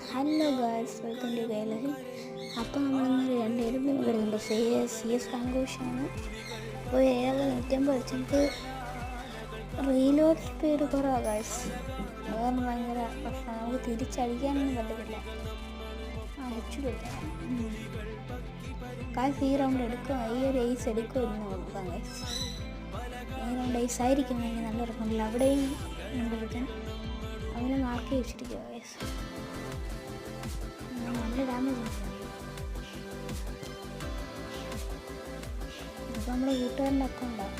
Hello guys, welcome to ഗൈലഹിൽ. അപ്പോൾ നമ്മളിന്ന് രണ്ടുപേരും വരുന്നുണ്ട്. സി എസ് റാങ്കോഷാണ്. അപ്പോൾ 750 വെച്ചിട്ട് റീലോഡ് സ്പീഡ് കുറവാണ് ഗായ്സ്. അതാണ് ഭയങ്കര പ്രശ്നം. നമുക്ക് തിരിച്ചടിക്കാനൊന്നും പറ്റത്തില്ല. അടിച്ചില്ല ഗായ്സ്. ഈ റൗണ്ട് എടുക്കും, ഈ ഒരു ഐസ് എടുക്കും എന്ന് നോക്കാം ഗായ്സ്. ഈ റൗണ്ട് ഐസ് ആയിരിക്കും എനിക്ക് നല്ല ഉറപ്പുണ്ടല്ലോ. അവിടെയും കണ്ടിരിക്കാൻ അവനെ മാർക്ക് വെച്ചിരിക്കുക ഗായ്സ്. നല്ല ഡാമേജ് ഉണ്ട്. ഇതിപ്പോൾ നമ്മുടെ കൂട്ടുകാരൻ്റെ അക്കൗണ്ടാണ്.